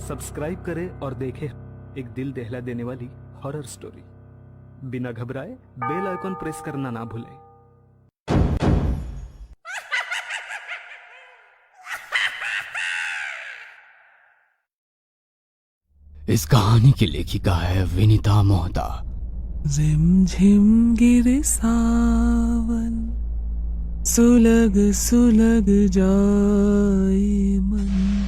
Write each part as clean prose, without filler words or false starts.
Subscribe करें और देखें एक दिल दहला देने वाली हॉरर स्टोरी। बिना घबराए बेल आइकॉन प्रेस करना ना भूलें। इस कहानी की लेखिका है विनीता मोहता। झिम गिरे सावन, सुलग सुलग जाए मन,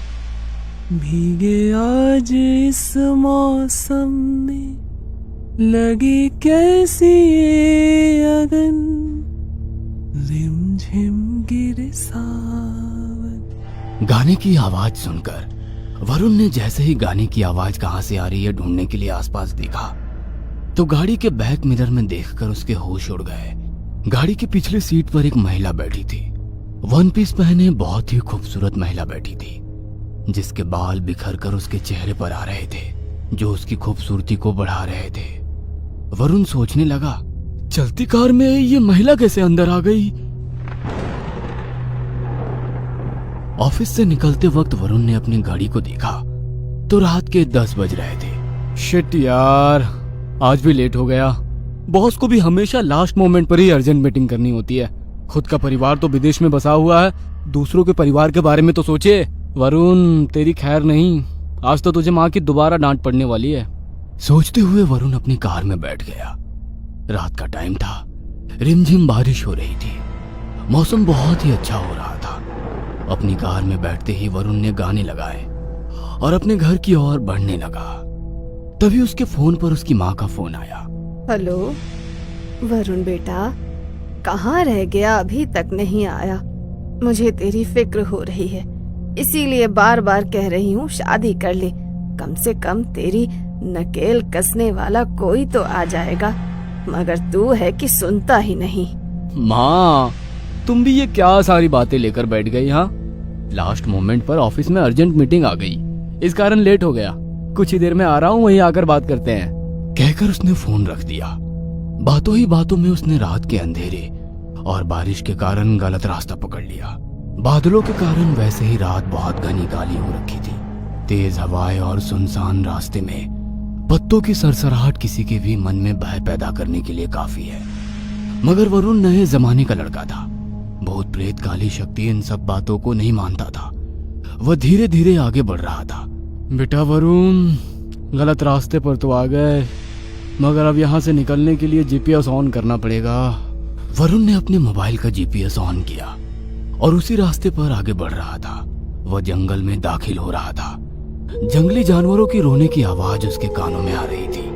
भीगे आज इस मौसम में, लगी कैसी ये अगन, झिम गिरे सावन। गाने की आवाज सुनकर वरुण ने जैसे ही गाने की आवाज कहां से आ रही है ढूंढने के लिए आसपास देखा तो गाड़ी के बैक मिरर में देखकर उसके होश उड़ गए। गाड़ी की पिछली सीट पर एक महिला बैठी थी। वन पीस पहने बहुत ही खूबसूरत महिला बैठी थी, जिसके बाल बिखर कर उसके चेहरे पर आ रहे थे, जो उसकी खूबसूरती को बढ़ा रहे थे। वरुण सोचने लगा, चलती कार में ये महिला कैसे अंदर आ गई। ऑफिस से निकलते वक्त वरुण ने अपनी घड़ी को देखा तो रात के 10 बज रहे थे। शिट यार, आज भी लेट हो गया। बॉस को भी हमेशा लास्ट मोमेंट पर ही अर्जेंट मीटिंग करनी होती है। खुद का परिवार तो विदेश में बसा हुआ है, दूसरों के परिवार के बारे में तो सोचे। वरुण, तेरी खैर नहीं, आज तो तुझे माँ की दोबारा डांट पड़ने वाली है। सोचते हुए वरुण अपनी कार में बैठ गया। रात का टाइम था, रिमझिम बारिश हो रही थी, मौसम बहुत ही अच्छा हो रहा था। अपनी कार में बैठते ही वरुण ने गाने लगाए और अपने घर की ओर बढ़ने लगा। तभी उसके फोन पर उसकी माँ का फोन आया। हेलो वरुण बेटा, कहाँ रह गया, अभी तक नहीं आया। मुझे तेरी फिक्र हो रही है, इसीलिए बार बार कह रही हूँ शादी कर ले। कम से कम तेरी नकेल कसने वाला कोई तो आ जाएगा, मगर तू है कि सुनता ही नहीं। माँ, तुम भी ये क्या सारी बातें लेकर बैठ गई। हाँ, लास्ट मोमेंट पर ऑफिस में अर्जेंट मीटिंग आ गई, इस कारण लेट हो गया। कुछ ही देर में आ रहा हूँ, वहीं आकर बात करते हैं, कहकर उसने फोन रख दिया। बातों ही बातों में उसने रात के अंधेरे और बारिश के कारण गलत रास्ता पकड़ लिया। बादलों के कारण वैसे ही रात बहुत घनी काली हो रखी थी। तेज हवाएं और सुनसान रास्ते में पत्तों की सरसराहट किसी के भी मन में भय पैदा करने के लिए काफी है। मगर वरुण नए जमाने का लड़का था। भूत प्रेत काली शक्ति इन सब बातों को नहीं मानता था। वह धीरे धीरे आगे बढ़ रहा था। बेटा वरुण, गलत रास्ते पर तो आ गए, मगर अब यहाँ से निकलने के लिए जीपीएस ऑन करना पड़ेगा। वरुण ने अपने मोबाइल का जीपीएस ऑन किया और उसी रास्ते पर आगे बढ़ रहा था। वह जंगल में दाखिल हो रहा था। जंगली जानवरों की रोने की आवाज उसके कानों में आ रही थी।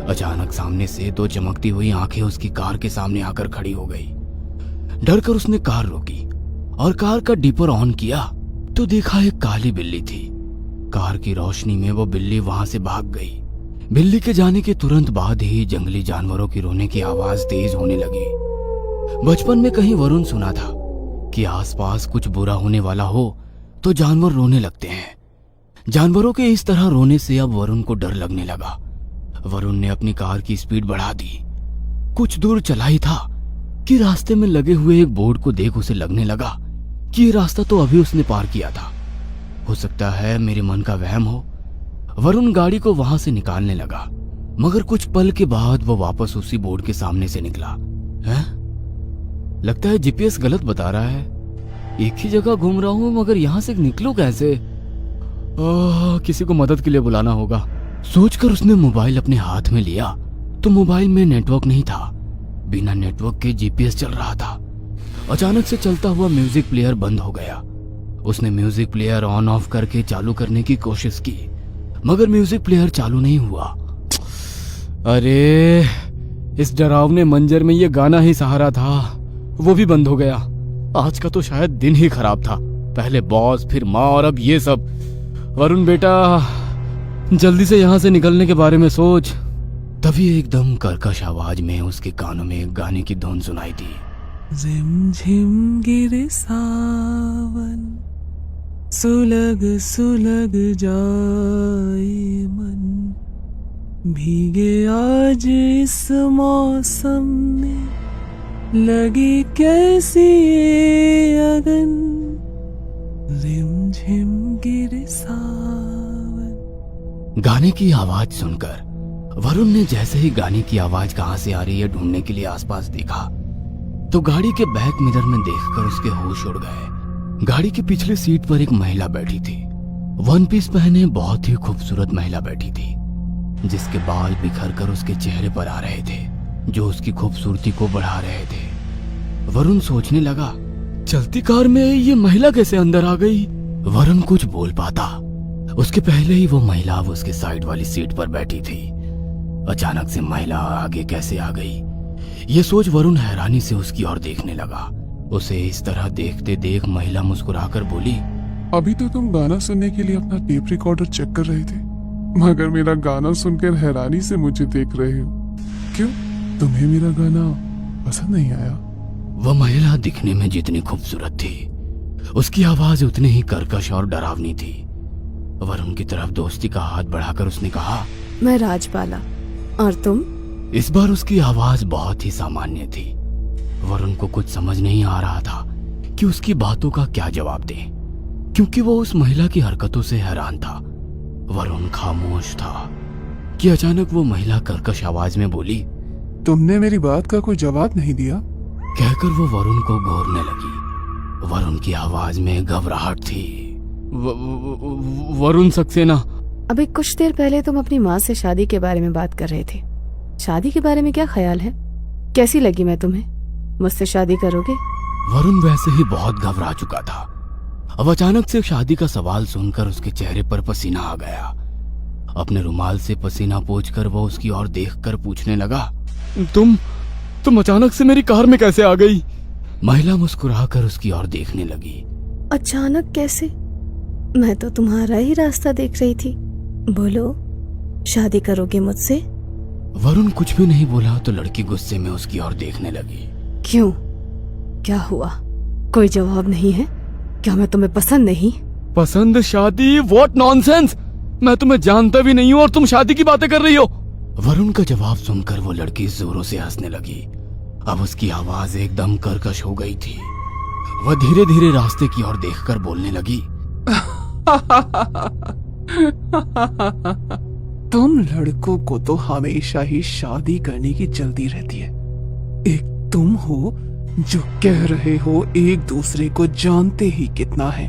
अचानक सामने से दो चमकती हुई आंखें उसकी कार के सामने आकर खड़ी हो गई। डरकर उसने कार रोकी और कार का डीपर ऑन किया तो देखा एक काली बिल्ली थी। कार की रोशनी में वो बिल्ली वहां से भाग गई। बिल्ली के जाने के तुरंत बाद ही जंगली जानवरों की रोने की आवाज तेज होने लगी। बचपन में कहीं वरुण सुना था कि आसपास कुछ बुरा होने वाला हो तो जानवर रोने लगते हैं। जानवरों के इस तरह रोने से अब वरुण को डर लगने लगा। वरुण ने अपनी कार की स्पीड बढ़ा दी। कुछ दूर चला ही था कि रास्ते में लगे हुए एक बोर्ड को देख उसे लगने लगा कि ये रास्ता तो अभी उसने पार किया था। हो सकता है मेरे मन का वहम हो। वरुण गाड़ी को वहां से निकालने लगा, मगर कुछ पल के बाद वो वापस उसी बोर्ड के सामने से निकला। हैं? लगता है जीपीएस गलत बता रहा है। एक ही जगह घूम रहा हूं, मगर यहां से निकलूं कैसे। किसी को मदद के लिए बुलाना होगा। सोचकर उसने मोबाइल अपने हाथ में लिया तो मोबाइल में नेटवर्क नहीं था। बिना नेटवर्क के जीपीएस चल रहा था। अचानक से चलता हुआ म्यूजिक प्लेयर बंद हो गया। उसने म्यूजिक प्लेयर ऑन ऑफ करके चालू करने की कोशिश की, मगर म्यूजिक प्लेयर चालू नहीं हुआ। अरे, इस डरावने मंजर में ये गाना ही सहारा था, वो भी बंद हो गया। आज का तो शायद दिन ही खराब था। पहले बॉस, फिर माँ और अब ये सब। वरुण बेटा, जल्दी से यहाँ से निकलने के बारे में सोच। तभी एकदम कर्कश आवाज में उसके कानों में एक गाने की धुन सुनाई दी। झिम गिरे सावन, सुलग सुलग जाए मन, भीगे आज इस मौसम में, लगी कैसी ये अगन, रिमझिम गिरे सावन। गाने की आवाज सुनकर वरुण ने जैसे ही गाने की आवाज कहां से आ रही है ढूंढने के लिए आसपास देखा तो गाड़ी के बैक मिरर में देखकर उसके होश उड़ गए। गाड़ी की पिछली सीट पर एक महिला बैठी थी। वन पीस पहने बहुत ही खूबसूरत महिला बैठी थी, जिसके बाल बिखर कर उसके चेहरे पर आ रहे थे, जो उसकी खूबसूरती को बढ़ा रहे थे। वरुण सोचने लगा, चलती कार में ये महिला कैसे अंदर आ गई? वरुण कुछ बोल पाता उसके पहले ही वो महिला अब उसके साइड वाली सीट पर बैठी थी। अचानक से महिला आगे कैसे आ गई, ये सोच वरुण हैरानी से उसकी ओर देखने लगा। उसे इस तरह देखते देख महिला मुस्कुराकर बोली, अभी तो तुम गाना सुनने के लिए अपना टेप रिकॉर्डर चेक कर रहे थे, मगर मेरा गाना सुनकर हैरानी से मुझे देख रहे हो। क्यों, तुम्हें मेरा गाना पसंद नहीं आया? वह महिला दिखने में जितनी खूबसूरत थी, उसकी आवाज उतनी ही कर्कश और डरावनी थी। वरुण की तरफ दोस्ती का हाथ बढ़ाकर उसने कहा, मैं राजबाला, और तुम? इस बार उसकी आवाज बहुत ही सामान्य थी। वरुण को कुछ समझ नहीं आ रहा था कि उसकी बातों का क्या जवाब दे, क्योंकि वो उस महिला की हरकतों से हैरान था। वरुण खामोश था कि अचानक वो महिला कर्कश आवाज में बोली, तुमने मेरी बात का कोई जवाब नहीं दिया। कहकर वो वरुण को घूरने लगी। वरुण की आवाज में घबराहट थी। वरुण सक्सेना, अभी कुछ देर पहले तुम अपनी माँ से शादी के बारे में बात कर रहे थे। शादी के बारे में क्या ख्याल है? कैसी लगी मैं तुम्हें? मुझसे शादी करोगे? वरुण वैसे ही बहुत घबरा चुका था। अब अचानक से शादी का सवाल सुनकर उसके चेहरे पर पसीना आ गया। अपने रुमाल से पसीना पोंछकर वो उसकी ओर देखकर पूछने लगा, तुम अचानक से मेरी कार में कैसे आ गई? महिला मुस्कुराकर उसकी ओर देखने लगी। अचानक कैसे? मैं तो तुम्हारा ही रास्ता देख रही थी। बोलो, शादी करोगे मुझसे? वरुण कुछ भी नहीं बोला तो लड़की गुस्से में उसकी ओर देखने लगी। क्यों, क्या हुआ? कोई जवाब नहीं है? क्या मैं तुम्हें पसंद नहीं? पसंद? शादी? What nonsense! मैं तुम्हें जानता भी नहीं हूँ और तुम शादी की बातें कर रही हो। वरुण का जवाब सुनकर वो लड़की जोरों से हंसने लगी। अब उसकी आवाज एकदम कर्कश हो गई थी। वह धीरे धीरे रास्ते की ओर देखकर बोलने लगी, तुम लड़कों को तो हमेशा ही शादी करने की जल्दी रहती है। एक तुम हो जो कह रहे हो एक दूसरे को जानते ही कितना है।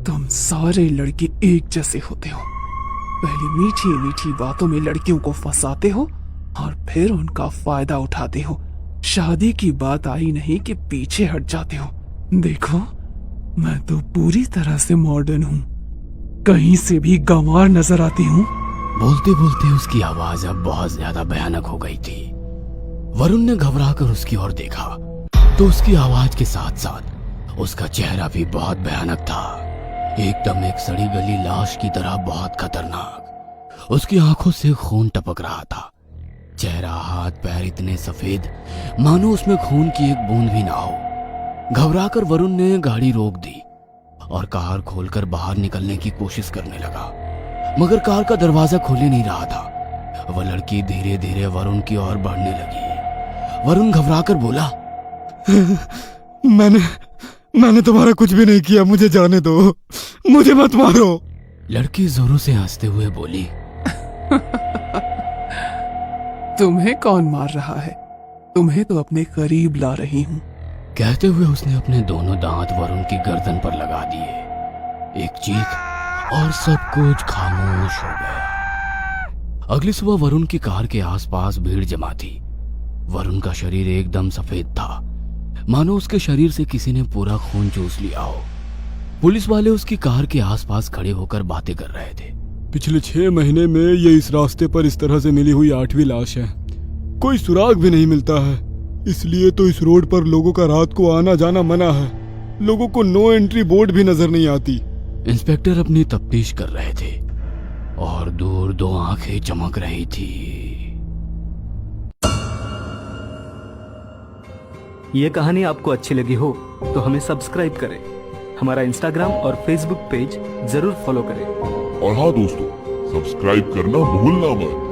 तुम सारे लड़के एक जैसे होते हो। पहले मीठी मीठी बातों में लड़कियों को फंसाते हो और फिर उनका फायदा उठाते हो। शादी की बात आई नहीं कि पीछे हट जाते हो। देखो, मैं तो पूरी तरह से मॉडर्न हूँ, कहीं से भी गंवार नजर आती हूँ। बोलते बोलते उसकी आवाज अब बहुत ज्यादा भयानक हो गई थी। वरुण ने घबराकर उसकी ओर देखा तो उसकी आवाज के साथ साथ उसका चेहरा भी बहुत भयानक था, एकदम एक सड़ी गली लाश की तरह बहुत खतरनाक। उसकी आंखों से खून टपक रहा था। चेहरा, हाथ पैर इतने सफेद मानो उसमें खून की एक बूंद भी ना हो। घबराकर वरुण ने गाड़ी रोक दी और कार खोलकर बाहर निकलने की कोशिश करने लगा, मगर कार का दरवाजा खोल ही नहीं रहा था। वह लड़की धीरे धीरे वरुण की ओर बढ़ने लगी। वरुण घबराकर बोला, मैंने तुम्हारा कुछ भी नहीं किया, मुझे जाने दो, मुझे मत मारो। लड़की जोरों से हंसते हुए बोली, तुम्हें कौन मार रहा है? तुम्हें तो अपने करीब ला रही हूँ। कहते हुए उसने अपने दोनों दांत वरुण की गर्दन पर लगा दिए। एक चीख और सब कुछ खामोश हो गया। अगली सुबह वरुण की कार के आसपास भीड़ जमा थी। वरुण का शरीर एकदम सफेद था, मानो उसके शरीर से किसी ने पूरा खून चूस लिया हो। पुलिस वाले उसकी कार के आसपास खड़े होकर बातें कर रहे थे। पिछले 6 महीने में ये इस रास्ते पर इस तरह से मिली हुई 8वीं लाश है। कोई सुराग भी नहीं मिलता है, इसलिए तो इस रोड पर लोगों का रात को आना जाना मना है। लोगों को नो एंट्री बोर्ड भी नजर नहीं आती। इंस्पेक्टर अपनी तफ्तीश कर रहे थे और दूर 2 आंखें चमक रही थी। ये कहानी आपको अच्छी लगी हो तो हमें सब्सक्राइब करें, हमारा इंस्टाग्राम और फेसबुक पेज जरूर फॉलो करें। और हाँ दोस्तों, सब्सक्राइब करना भूलना मत।